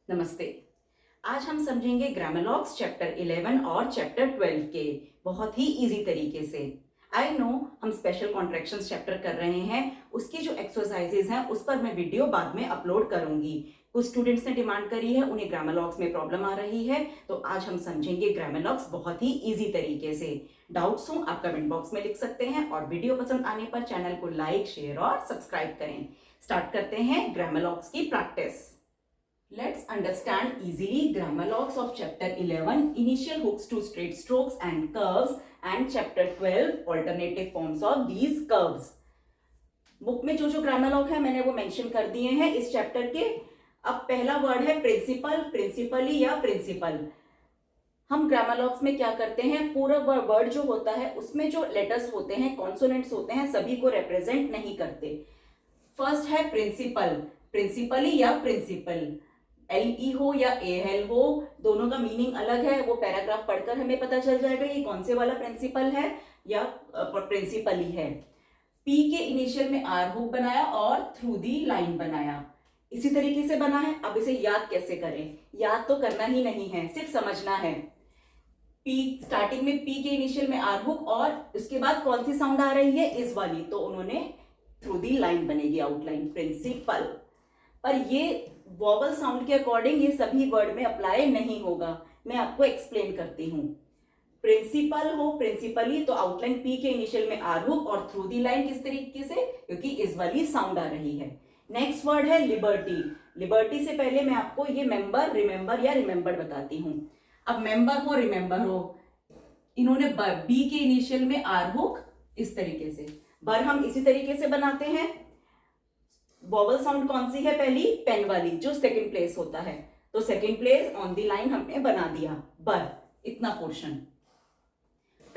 नमस्ते। आज हम समझेंगे ग्रामरलॉक्स चैप्टर 11 और चैप्टर 12 के बहुत ही इजी तरीके से। आई नो हम स्पेशल कॉन्ट्रैक्शंस चैप्टर कर रहे हैं, उसकी जो एक्सरसाइजेज हैं उस पर मैं वीडियो बाद में अपलोड करूंगी। कुछ स्टूडेंट्स ने डिमांड करी है, उन्हें ग्रामरलॉक्स में प्रॉब्लम आ रही है, तो आज हम समझेंगे ग्रामरलॉक्स बहुत ही इजी तरीके से। डाउट्स हो आप कमेंट बॉक्स में लिख सकते हैं और वीडियो पसंद आने पर चैनल को लाइक, शेयर और सब्सक्राइब करें। स्टार्ट करते हैं ग्रामरलॉक्स की practice. Let's understand easily grammar locks of chapter 11 initial hooks to straight strokes and curves and chapter 12 alternative forms of these curves। Book में जो ग्रामर लॉक है मैंने वो मेंशन कर दिए हैं इस चैप्टर के। अब पहला वर्ड है प्रिंसिपल, प्रिंसिपली या प्रिंसिपल। हम ग्रामर लॉक्स में क्या करते हैं, पूरा वर्ड जो होता है उसमें जो लेटर्स होते हैं, कॉन्सोनेंट्स होते हैं, सभी को रिप्रेजेंट नहीं करते। फर्स्ट है प्रिंसिपल, प्रिंसिपली या प्रिंसिपल। LE हो या AL हो, दोनों का मीनिंग अलग है, वो पैराग्राफ पढ़कर हमें पता चल जाएगा ये कौन से वाला प्रिंसिपल है या प्रिंसिपली है। P के इनिशियल में R हुक बनाया और थ्रू दी लाइन बनाया, इसी तरीके से बना है। अब इसे याद कैसे करें, याद तो करना ही नहीं है, सिर्फ समझना है। P स्टार्टिंग में P के इनिशियल में R हुक और उसके बाद कौन सी साउंड आ रही है, इस वाली, तो उन्होंने थ्रू दी लाइन बनेगी आउटलाइन, प्रिंसिपल। पर ये वॉवल साउंड के अकॉर्डिंग ये सभी वर्ड में अप्लाई नहीं होगा, मैं आपको एक्सप्लेन करती हूँ। प्रिंसिपल हो, प्रिंसिपली, तो आउटलाइन पी के इनिशियल में आर हुक और थ्रू दी लाइन किस तरीके से, क्योंकि इस वाली साउंड आ रही है। नेक्स्ट वर्ड है लिबर्टी। लिबर्टी से पहले मैं आपको ये मेंबर, रिमेंबर या रिमेंबर बताती हूँ। अब मेंबर हो, रिमेंबर हो, इन्होंने बी के इनिशियल में आर हुक इस तरीके से, बर हम इसी तरीके से बनाते हैं। वॉवल साउंड कौन सी है, पहली पेन वाली जो सेकंड प्लेस होता है, तो second place on the line हमने बना दिया, बर, इतना पोर्शन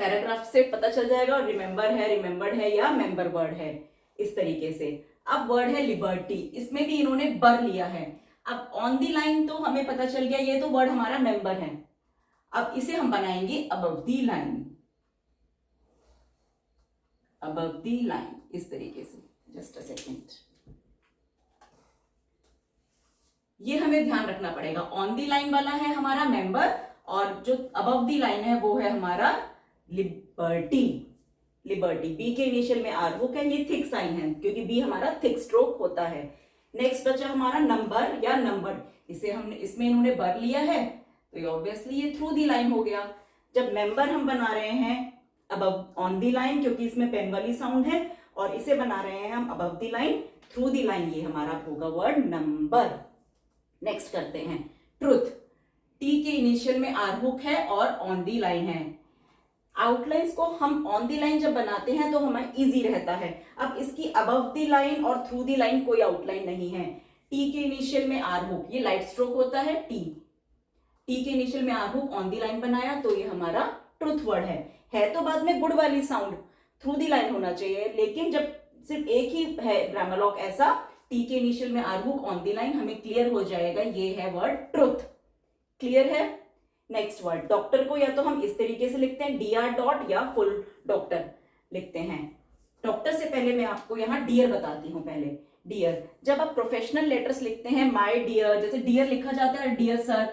पैराग्राफ से पता चल जाएगा। और रिमेंबर है, रिमेंबर्ड है या मेंबर वर्ड है, इस तरीके से। अब वर्ड है लिबर्टी, इसमें भी इन्होंने बर लिया है। अब ऑन दी लाइन तो हमें पता चल गया, ये तो वर्ड हमारा मेंबर है। अब इसे हम बनाएंगे above the line, above the line, इस तरीके से। जस्ट अ सेकेंड, ये हमें ध्यान रखना पड़ेगा। ऑन दी लाइन वाला है हमारा मेंबर और जो अबव दी लाइन है वो है हमारा लिबर्टी। लिबर्टी, बी के इनिशियल में आर हुक है, ये थिक साइन है क्योंकि बी हमारा थिक स्ट्रोक होता है। नेक्स्ट बचा हमारा नंबर या नंबर, इसे हमने, इसमें इन्होंने बर लिया है तो ये ऑब्वियसली ये थ्रू दी लाइन हो गया। जब मेंबर हम बना रहे हैं अबव ऑन दी लाइन, क्योंकि इसमें पेन वाली साउंड है, और इसे बना रहे हैं हम above the line, through the line, ये हमारा होगा वर्ड नंबर। नेक्स्ट करते हैं ट्रुथ। टी के इनिशियल में आर हुक है और ऑन दी लाइन है। आउटलाइंस को हम ऑन दी लाइन जब बनाते हैं तो हमें इजी रहता है। अब इसकी अबव दी लाइन और थ्रू दी लाइन कोई आउटलाइन नहीं है। टी के इनिशियल में आर हुक, ये लाइट स्ट्रोक होता है टी, टी के इनिशियल में R hook, on the line बनाया, तो ये हमारा ट्रुथ वर्ड है तो बाद में गुड वाली साउंड, थ्रू दी लाइन होना चाहिए, लेकिन जब सिर्फ एक ही है ग्रामर लॉक ऐसा, टी के इनिशियल में R hook, on the line, हमें क्लियर हो जाएगा ये है वर्ड ट्रुथ। क्लियर है। नेक्स्ट वर्ड डॉक्टर को या तो हम इस तरीके से लिखते हैं dr डॉट, या फुल डॉक्टर लिखते हैं। डॉक्टर से पहले मैं आपको यहाँ डियर बताती हूँ। पहले डियर, जब आप प्रोफेशनल लेटर्स लिखते हैं, माय डियर, जैसे डियर लिखा जाता है डियर सर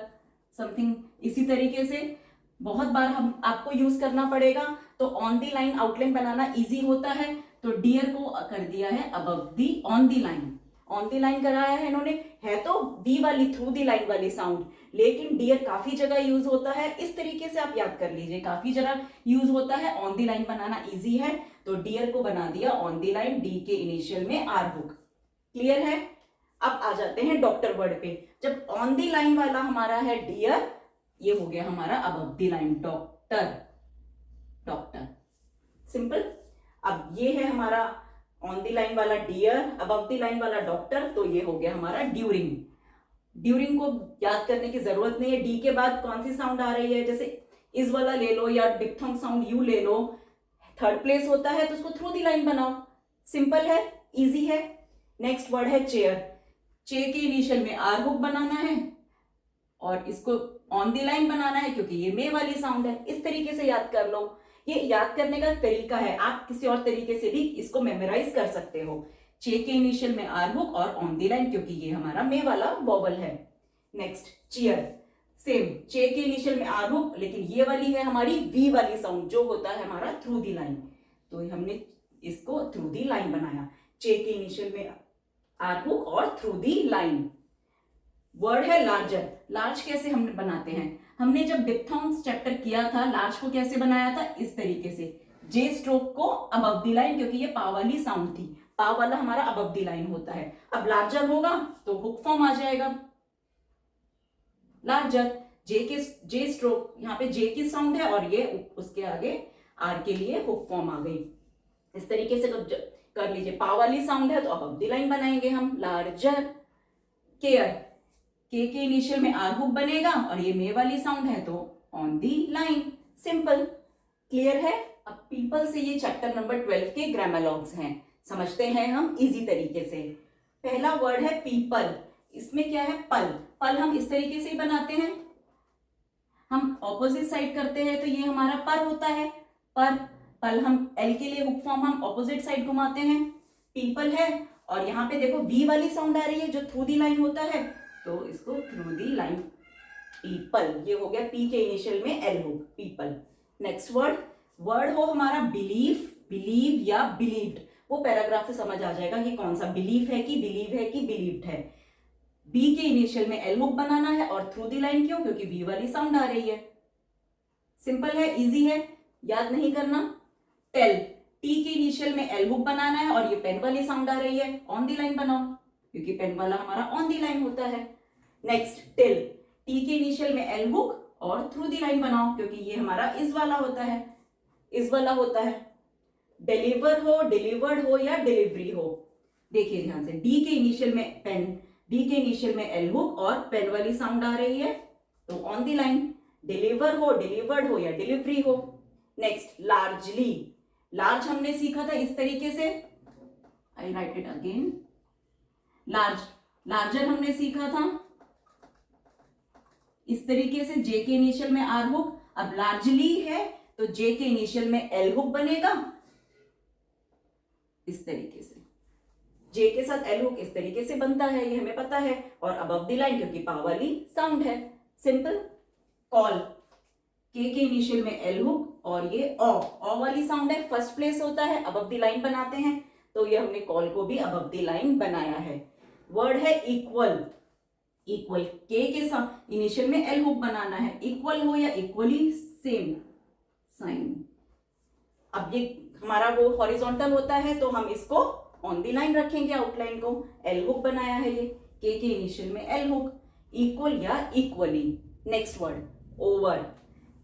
समथिंग, इसी तरीके से बहुत बार हम आपको यूज करना पड़ेगा, तो on the line outline banana easy होता है, तो डियर को कर दिया है above the, on the line, on the line कराया है इन्होंने। है तो दी वाली थ्रू दी लाइन वाली साउंड, लेकिन डियर काफी जगह यूज होता है, इस तरीके से आप याद कर लीजिए, काफी जगह यूज होता है, on the line banana easy है, तो डियर को बना दिया ऑन दी लाइन, डी के इनिशियल में आर हुक। क्लियर है। अब आ जाते हैं डॉक्टर वर्ड पे। जब ऑन दी लाइन वाला हमारा है डियर, ये हो गया हमारा above the line, doctor, doctor, simple. अब ये है हमारा ऑन दी लाइन वाला डियर, अबव दी लाइन वाला डॉक्टर, तो ये हो गया हमारा ड्यूरिंग। ड्यूरिंग को याद करने की जरूरत नहीं है, डी के बाद कौन सी साउंड आ रही है, जैसे इस वाला ले लो या डिप्थोंग साउंड यू ले लो, थर्ड प्लेस होता है तो उसको थ्रू दी लाइन बनाओ, सिंपल है, इजी है। नेक्स्ट वर्ड है चेयर। चे के इनिशियल में आर हुक बनाना है और इसको ऑन दी लाइन बनाना है क्योंकि ये मे वाली साउंड है, इस तरीके से याद कर लो। ये याद करने का तरीका है, आप किसी और तरीके से भी इसको मेमोराइज कर सकते हो। चे के इनिशियल में आर हुक और ऑन दी लाइन, क्योंकि ये हमारा मे वाला वॉवल है। नेक्स्ट चेयर, सेम चे के इनिशियल में आर हुक, लेकिन ये वाली है हमारी वी वाली साउंड जो होता है हमारा थ्रू दी लाइन, तो हमने इसको थ्रू दी लाइन बनाया, चे के इनिशियल में आर हुक और थ्रू दी लाइन। वर्ड है लार्जर, लार्ज कैसे हम बनाते हैं, हमने जब डिप्थॉन्ग्स चैप्टर किया था लार्ज को कैसे बनाया था, इस तरीके से जे स्ट्रोक को अबव दी लाइन, क्योंकि ये पा वाली साउंड थी, पा वाला हमारा अबव दी लाइन होता है। अब लार्जर होगा तो हुक फॉर्म आ जाएगा लार्जर, जे स्ट्रोक, यहाँ पे जे की साउंड है और ये उसके आगे आर के लिए हुक फॉर्म आ गई। इस तरीके से कर लीजिए, पा वाली साउंड है तो अबव दी लाइन बनाएंगे हम लार्जर। केयर, के इनिशियल में आर हुक बनेगा और ये मे वाली साउंड है तो on the line, simple, clear है। अब पीपल से ये चैप्टर नंबर 12 के ग्रामरलॉग्स हैं, समझते हैं हम इजी तरीके से। पहला वर्ड है पीपल, इसमें क्या है पल, पल हम इस तरीके से ही बनाते हैं, हम ऑपोजिट साइड करते हैं तो ये हमारा पर होता है, पर पल हम एल के लिए हुक फॉर्म हम ऑपोजिट साइड घुमाते हैं, पीपल है। और यहाँ पे देखो वी वाली साउंड आ रही है जो थ्रू दी लाइन होता है, तो इसको थ्रू दी लाइन पीपल, ये हो गया पी के इनिशियल में L hook, people. Next word हो हमारा बिलीव, बिलीव या बिलीव्ड, वो पैराग्राफ से समझ आ जाएगा कि कौन सा बिलीव है कि बिलीव्ड है। बी के इनिशियल में एल हुक बनाना है और थ्रू दी लाइन, क्यों, क्योंकि वी वाली साउंड आ रही है, सिंपल है, इजी है, याद नहीं करना। टेल, टी के इनिशियल में एल हुक बनाना है और ये पेन वाली साउंड आ रही है, ऑन दी लाइन बनाओ, क्योंकि पेन वाला हमारा ऑन दी लाइन होता है। नेक्स्ट टिल, टी के इनिशियल में एल हुक और थ्रू दी लाइन बनाओ, क्योंकि ये हमारा इस वाला होता है। डिलीवर हो, डिलीवर्ड हो या डिलीवरी हो, देखिए ध्यान से, डी के इनिशियल में पेन, डी के इनिशियल में एल हुक और पेन वाली साउंड आ रही है तो ऑन दी लाइन, डिलीवर हो, डिलीवर्ड हो या डिलीवरी हो। नेक्स्ट लार्जली, लार्ज हमने सीखा था इस तरीके से, आई राइट इट अगेन, लार्जर हमने सीखा था इस तरीके से, जे के इनिशियल में आर हुक, अब लार्जली है तो जे के इनिशियल में एल हुक बनेगा इस तरीके से, जे के साथ एल हुक इस तरीके से बनता है, ये हमें पता है, और अबव द लाइन क्योंकि पा वाली साउंड है, सिंपल। कॉल, के इनिशियल में एल हुक और ये ओ वाली साउंड है, फर्स्ट प्लेस होता है, अबव द लाइन बनाते हैं, तो ये हमने कॉल को भी अबव द लाइन बनाया है। वर्ड है इक्वल, इक्वल के साथ इनिशियल में एल हुक बनाना है, इक्वल हो या इक्वली, सेम साइन। अब ये हमारा वो हॉरिजॉन्टल होता है तो हम इसको ऑन दी लाइन रखेंगे, आउटलाइन को, एल हुक बनाया है ये, के इनिशियल में एल हुक, इक्वल या equally. Next word over,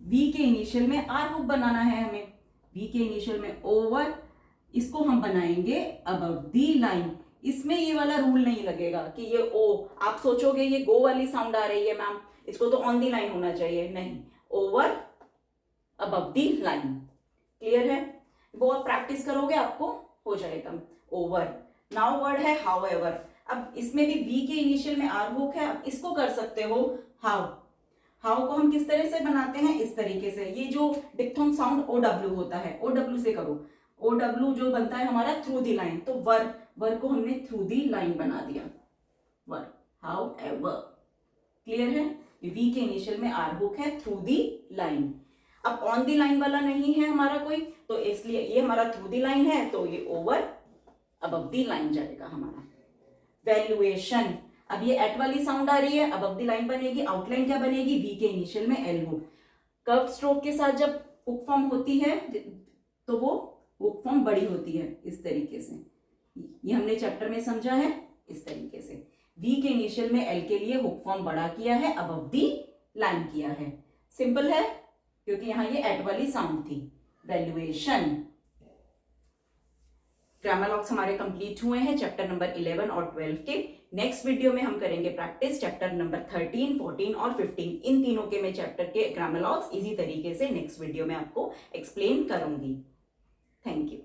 V के इनिशियल में आर हुक बनाना है हमें, वी के इनिशियल में ओवर, इसको हम बनाएंगे अबव दी लाइन। इसमें ये वाला रूल नहीं लगेगा कि ये ओ, आप सोचोगे ये गो वाली साउंड आ रही है मैम, इसको तो ऑन दी लाइन होना चाहिए, नहीं, over above the line, clear है, वो आप प्रैक्टिस करोगे आपको हो जाएगा। ओवर। नाउ वर्ड है हाउ एवर, अब इसमें भी वी के इनिशियल में आर हुक है, अब इसको कर सकते हो हाउ, हाउ को हम किस तरह से बनाते हैं, इस तरीके से, ये जो डिप्थोंग साउंड ओ डब्ल्यू होता है, ओ डब्ल्यू से करो, ओ डब्ल्यू जो बनता है हमारा थ्रू दी लाइन, तो वर को हमने थ्रू दी लाइन बना दिया, वर, हाउ एवर, क्लियर है। वी के इनिशियल में आर हुक है, थ्रू दी लाइन। अब ऑन दी लाइन वाला नहीं है हमारा कोई, तो इसलिए ये हमारा थ्रू दी लाइन है, तो ये ओवर अबव दी लाइन जाएगा हमारा। वैल्यूएशन, अब ये एट वाली साउंड आ रही है, अबव दी लाइन बनेगी, आउटलाइन क्या बनेगी, वी के इनिशियल में एल हुक। कर्व स्ट्रोक के साथ जब हुक फॉर्म होती है तो वो हुक फॉर्म बड़ी होती है, इस तरीके से, ये हमने चैप्टर में समझा है, इस तरीके से वी के इनिशियल में एल के लिए हुक फॉर्म बड़ा किया है, अबव दी लाइन किया है, सिंपल है, क्योंकि यहां ये एट वाली साउंड थी। वैल्यूएशन। ग्रामरलॉग्स हमारे कंप्लीट हुए हैं चैप्टर नंबर 11 और 12 के। नेक्स्ट वीडियो में हम करेंगे प्रैक्टिस चैप्टर नंबर 13, 14 और 15, इन तीनों के मैं चैप्टर के ग्रामरलॉग्स इजी तरीके से नेक्स्ट वीडियो में आपको एक्सप्लेन करूंगी। Thank you.